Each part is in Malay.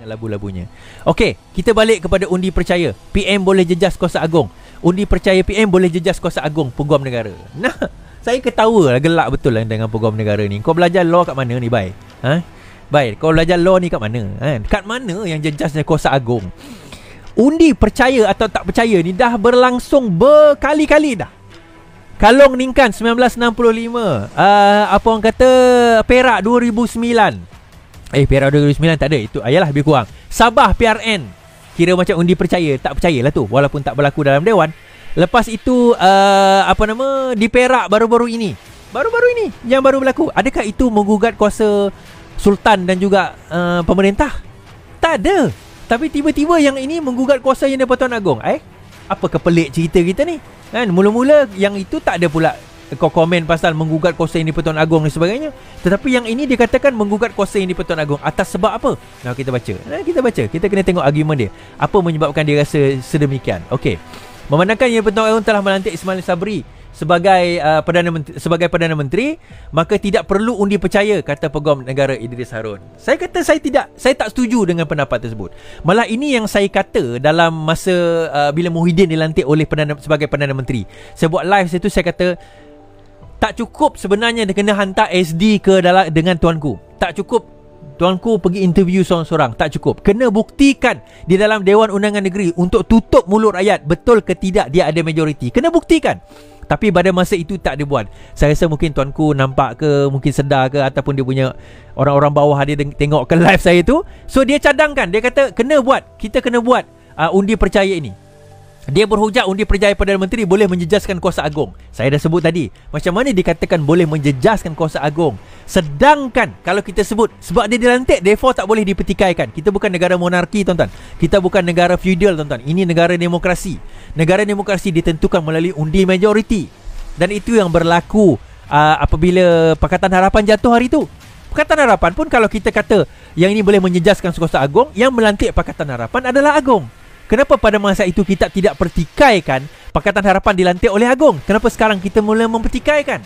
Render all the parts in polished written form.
labu-labunya. Okey, kita balik kepada undi percaya. PM boleh jejas kuasa agung. Undi percaya PM boleh jejas kuasa agung peguam negara. Nah, saya ketawa lah, gelak betul lah dengan peguam negara ni. Kau belajar law kat mana ni, Bai? Bai, kau belajar law ni kat mana? Kat mana yang jejasnya kuasa agung? Undi percaya atau tak percaya ni dah berlangsung berkali-kali dah. Kalong Ningkan 1965, apa orang kata, Perak 2009. Perak 2009 tak ada, itu ayalah lebih kurang. Sabah PRN, kira macam undi percaya tak percayalah tu, walaupun tak berlaku dalam dewan. Lepas itu di Perak baru-baru ini yang baru berlaku. Adakah itu menggugat kuasa sultan dan juga pemerintah? Tak ada. Tapi tiba-tiba yang ini menggugat kuasa Yang di-Pertuan Agong. Apa kepelik cerita kita ni? Kan mula-mula yang itu tak ada pula kau komen pasal menggugat kuasa Yang di-Pertuan Agong dan sebagainya. Tetapi yang ini dikatakan menggugat kuasa Yang di-Pertuan Agong atas sebab apa? Nah, kita baca. Kita kena tengok argument dia. Apa menyebabkan dia rasa sedemikian? Okey. Memandangkan Yang di-Pertuan Agong telah melantik Ismail Sabri sebagai Perdana Menteri, maka tidak perlu undi percaya, kata Peguam Negara Idris Harun. Saya kata saya tak setuju dengan pendapat tersebut. Malah ini yang saya kata dalam masa bila Muhyiddin dilantik sebagai Perdana Menteri. Saya buat live situ, saya kata tak cukup sebenarnya dia kena hantar SD dengan tuanku. Tak cukup tuanku pergi interview seorang-seorang. Tak cukup. Kena buktikan di dalam Dewan Undangan Negeri untuk tutup mulut rakyat, betul ke tidak dia ada majoriti. Kena buktikan. Tapi pada masa itu tak dibuat. Saya rasa mungkin tuanku nampak ke, mungkin sedar ke, ataupun dia punya orang-orang bawah dia tengok ke live saya tu. So dia cadangkan, dia kata kita kena buat undi percaya ini. Dia berhujah undi percaya Perdana Menteri boleh menjejaskan kuasa agung. Saya dah sebut tadi, macam mana dikatakan boleh menjejaskan kuasa agung. Sedangkan kalau kita sebut sebab dia dilantik, therefore tak boleh dipertikaikan. Kita bukan negara monarki, tuan-tuan. Kita bukan negara feudal, tuan-tuan. Ini negara demokrasi. Negara demokrasi ditentukan melalui undi majoriti. Dan itu yang berlaku apabila Pakatan Harapan jatuh hari itu. Pakatan Harapan pun kalau kita kata yang ini boleh menjejaskan kuasa agung, yang melantik Pakatan Harapan adalah agung. Kenapa pada masa itu kita tidak pertikaikan Pakatan Harapan dilantik oleh agung? Kenapa sekarang kita mula mempertikaikan?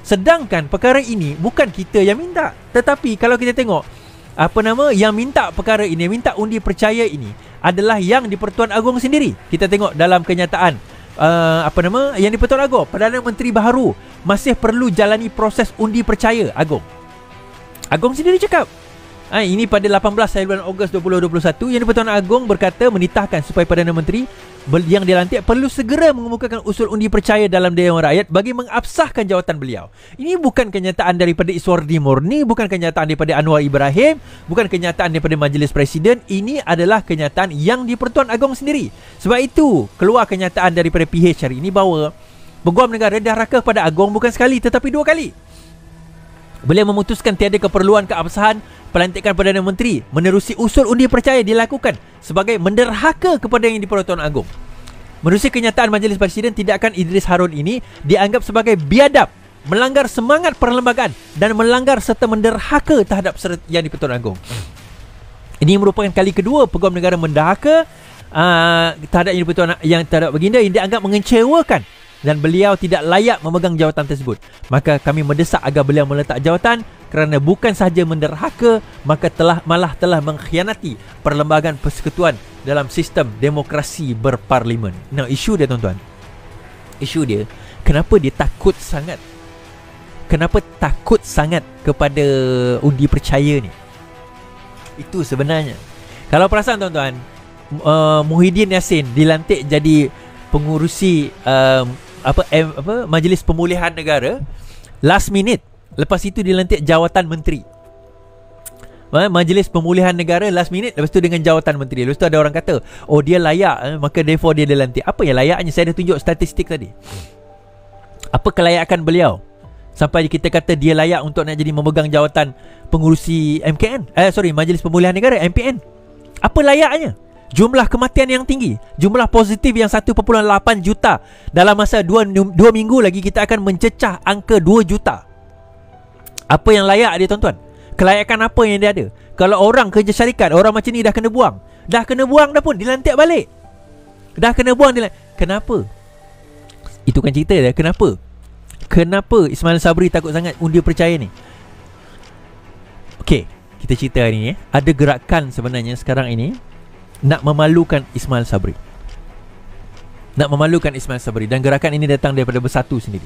Sedangkan perkara ini bukan kita yang minta. Tetapi kalau kita tengok yang minta perkara ini, minta undi percaya ini adalah Yang di-Pertuan Agong sendiri. Kita tengok dalam kenyataan Yang di-Pertuan Agong, Perdana Menteri baharu masih perlu jalani proses undi percaya agung. Agung sendiri cakap. Ini pada 18 bulan Ogos 2021, Yang di-Pertuan Agong berkata menitahkan supaya Perdana Menteri yang dilantik perlu segera mengemukakan usul undi percaya dalam Dewan Rakyat bagi mengabsahkan jawatan beliau. Ini bukan kenyataan daripada Iswardi Murni, bukan kenyataan daripada Anwar Ibrahim, bukan kenyataan daripada Majlis Presiden. Ini adalah kenyataan Yang di-Pertuan Agong sendiri. Sebab itu keluar kenyataan daripada PH hari ini bahawa Peguam Negara dah raka pada Agong bukan sekali tetapi 2 kali. Beliau memutuskan tiada keperluan keabsahan pelantikan Perdana Menteri menerusi usul undi percaya dilakukan sebagai menderhaka kepada Yang di-Pertuan Agong. Menerusi kenyataan Majlis Presiden, tindakan Idris Harun ini dianggap sebagai biadab, melanggar semangat perlembagaan dan melanggar serta menderhaka terhadap Yang di-Pertuan Agong. Ini merupakan kali kedua Peguam Negara menderhaka terhadap terhadap baginda yang dianggap mengecewakan dan beliau tidak layak memegang jawatan tersebut. Maka kami mendesak agar beliau meletak jawatan kerana bukan sahaja menderhaka, maka malah telah mengkhianati perlembagaan persekutuan dalam sistem demokrasi berparlimen. Nah, isu dia, tuan-tuan, isu dia, kenapa dia takut sangat? Kenapa takut sangat kepada undi percaya ni? Itu sebenarnya. Kalau perasan, tuan-tuan, Muhyiddin Yassin dilantik jadi pengurusi Majlis Pemulihan Negara last minute. Lepas itu dilantik jawatan menteri. Majlis Pemulihan Negara last minute, lepas tu dengan jawatan menteri. Lepas tu ada orang kata, oh dia layak, maka therefore dia dilantik. Apa yang layaknya? Saya dah tunjuk statistik tadi. Apa kelayakan beliau sampai kita kata dia layak untuk nak jadi memegang jawatan pengurusi MKN, Majlis Pemulihan Negara, MPN? Apa layaknya? Jumlah kematian yang tinggi, jumlah positif yang 1.8 juta. Dalam masa 2 minggu lagi kita akan mencecah angka 2 juta. Apa yang layak dia, tuan-tuan? Kelayakan apa yang dia ada? Kalau orang kerja syarikat, orang macam ni dah kena buang. Dah kena buang dah pun dilantik balik. Dah kena buang Kenapa? Itu kan cerita dia. Kenapa Ismail Sabri takut sangat undi percaya ni? Okey, kita cerita hari ni, ada gerakan sebenarnya sekarang ini nak memalukan Ismail Sabri. Nak memalukan Ismail Sabri. Dan gerakan ini datang daripada Bersatu sendiri.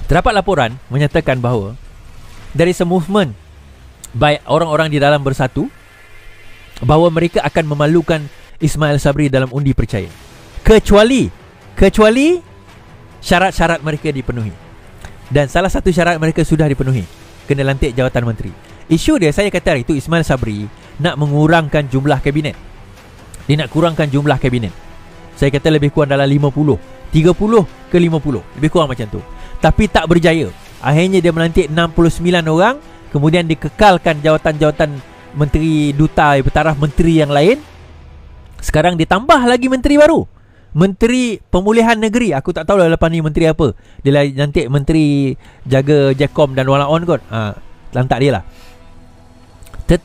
Terdapat laporan menyatakan bahawa there is a movement by orang-orang di dalam Bersatu bahawa mereka akan memalukan Ismail Sabri dalam undi percaya, kecuali syarat-syarat mereka dipenuhi. Dan salah satu syarat mereka sudah dipenuhi, kena lantik jawatan menteri. Isu dia, saya kata hari itu Ismail Sabri nak mengurangkan jumlah kabinet. Dia nak kurangkan jumlah kabinet. Saya kata lebih kurang dalam 50, 30 ke 50, lebih kurang macam tu. Tapi tak berjaya. Akhirnya dia melantik 69 orang, kemudian dikekalkan jawatan-jawatan menteri duta bertaraf menteri yang lain. Sekarang ditambah lagi menteri baru, Menteri Pemulihan Negeri. Aku tak tahu lah lepas ni menteri apa. Dia lantik menteri jaga Jacom dan Walaon kot. Lantak dia lah.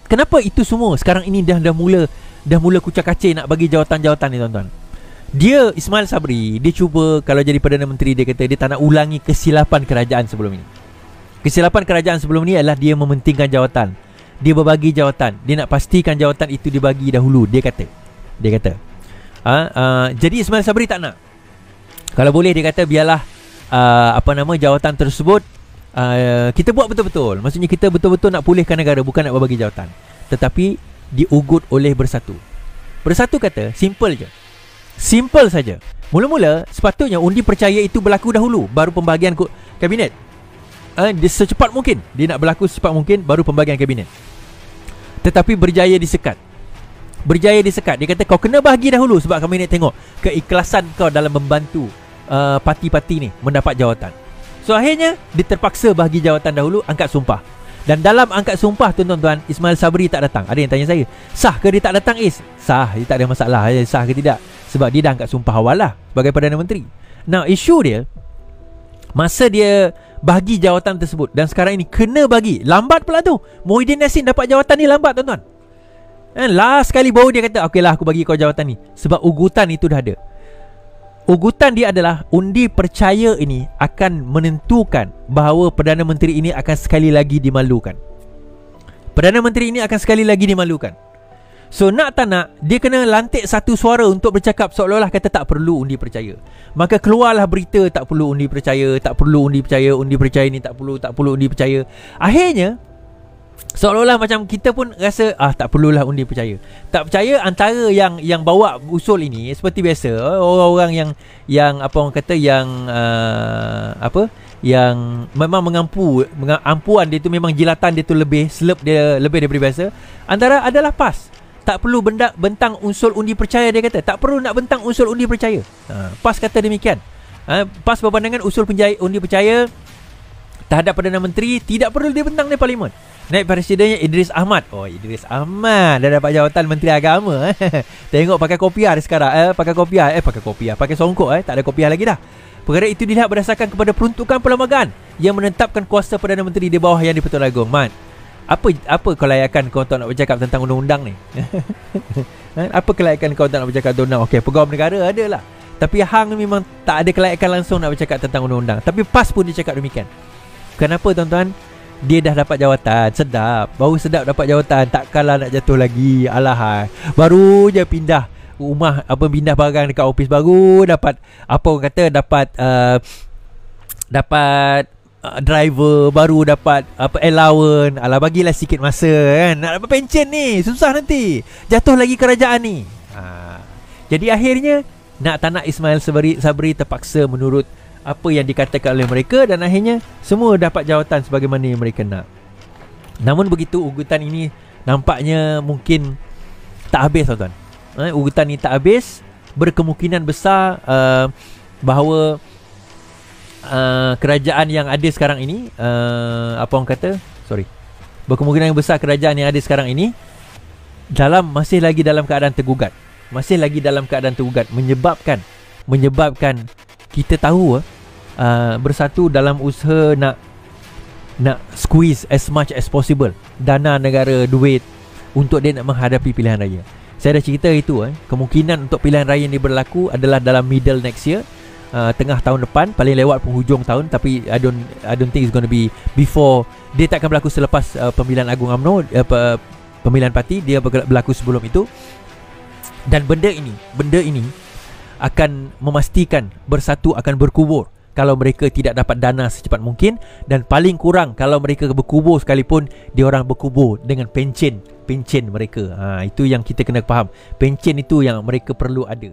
Kenapa itu semua sekarang ini dah mula kucak-kacir nak bagi jawatan-jawatan ni, tuan-tuan. Dia, Ismail Sabri, dia cuba kalau jadi Perdana Menteri, dia kata dia tak nak ulangi kesilapan kerajaan sebelum ini. Kesilapan kerajaan sebelum ni adalah dia mementingkan jawatan. Dia berbagi jawatan. Dia nak pastikan jawatan itu dibagi dahulu. Dia kata jadi Ismail Sabri tak nak. Kalau boleh dia kata biarlah jawatan tersebut kita buat betul-betul. Maksudnya kita betul-betul nak pulihkan negara, bukan nak berbagi jawatan. Tetapi diugut oleh Bersatu. Bersatu kata simple je, simple saja. Mula-mula sepatutnya undi percaya itu berlaku dahulu, baru pembahagian kabinet. Dia secepat mungkin, dia nak berlaku secepat mungkin, baru pembahagian kabinet. Tetapi berjaya disekat. Dia kata kau kena bahagi dahulu sebab kami nak tengok keikhlasan kau dalam membantu parti-parti ni mendapat jawatan. So akhirnya dia terpaksa bahagi jawatan dahulu, angkat sumpah. Dan dalam angkat sumpah, tuan-tuan, Ismail Sabri tak datang. Ada yang tanya saya, sah ke dia tak datang? Sah, dia tak ada masalah. Sah ke tidak? Sebab dia dah angkat sumpah awal lah sebagai Perdana Menteri. Now isu dia, masa dia bahagi jawatan tersebut, dan sekarang ini kena bagi lambat pula tu. Muhyiddin Yassin dapat jawatan ni lambat, tuan-tuan. Last sekali baru dia kata okey lah aku bagi kau jawatan ni. Sebab ugutan itu dah ada. Ugutan dia adalah undi percaya ini akan menentukan bahawa Perdana Menteri ini akan sekali lagi dimalukan. Perdana Menteri ini akan sekali lagi dimalukan. So nak tak nak, dia kena lantik satu suara untuk bercakap seolah-olah kata tak perlu undi percaya. Maka keluarlah berita tak perlu undi percaya, tak perlu undi percaya, undi percaya ni tak perlu undi percaya. Akhirnya seolah-olah macam kita pun rasa tak perlulah undi percaya. Tak percaya antara yang bawa usul ini seperti biasa, orang-orang yang apa orang kata yang yang memang ampuan dia tu memang jilatan dia tu lebih selep dia lebih daripada biasa. Antara adalah PAS. Tak perlu bentang unsur undi percaya, dia kata. Tak perlu nak bentang unsur undi percaya. PAS kata demikian. PAS berpandangan usul undi percaya terhadap Perdana Menteri tidak perlu dibentang di Parlimen. Naib Presidennya Idris Ahmad. Idris Ahmad dah dapat jawatan Menteri Agama. Tengok pakai kopiah dia sekarang. Pakai songkok. Tak ada kopiah lagi dah. Perkara itu dilihat berdasarkan kepada peruntukan perlembagaan yang menetapkan kuasa Perdana Menteri di bawah Yang di-Pertuan Agong. Mat, apa kelayakan kau tak nak bercakap tentang undang-undang ni? Apa kelayakan kau tak nak bercakap tentang undang? Okey, pegawai negara ada lah. Tapi hang memang tak ada kelayakan langsung nak bercakap tentang undang-undang. Tapi PAS pun dia cakap demikian. Kenapa, tuan-tuan? Dia dah dapat jawatan. Sedap. Baru sedap dapat jawatan, takkanlah nak jatuh lagi. Alahai. Baru je pindah rumah, pindah barang dekat office, baru dapat dapat driver, baru dapat allowance. Alah, bagilah sikit masa kan. Nak dapat pencen ni susah nanti. Jatuh lagi kerajaan ni. Jadi akhirnya nak tak nak Ismail Sabri terpaksa menurut apa yang dikatakan oleh mereka, dan akhirnya semua dapat jawatan sebagaimana yang mereka nak. Namun begitu, ugutan ini nampaknya mungkin tak habis, tuan-tuan. Ugutan ini tak habis. Berkemungkinan besar bahawa kerajaan yang ada sekarang ini, berkemungkinan besar kerajaan yang ada sekarang ini masih lagi dalam keadaan tergugat. Menyebabkan kita tahu Bersatu dalam usaha nak squeeze as much as possible dana negara, duit untuk dia nak menghadapi pilihan raya. Saya dah cerita itu. Kemungkinan untuk pilihan raya ni berlaku adalah dalam middle next year. tengah tahun depan, paling lewat penghujung tahun. Tapi I don't think it's going to be before. Dia tak akan berlaku selepas pemilihan Agung UMNO, pemilihan parti. Dia berlaku sebelum itu. Dan benda ini akan memastikan Bersatu akan berkubur kalau mereka tidak dapat dana secepat mungkin. Dan paling kurang kalau mereka berkubur sekalipun, dia orang berkubur dengan pencen mereka. Itu yang kita kena faham. Pencen itu yang mereka perlu ada.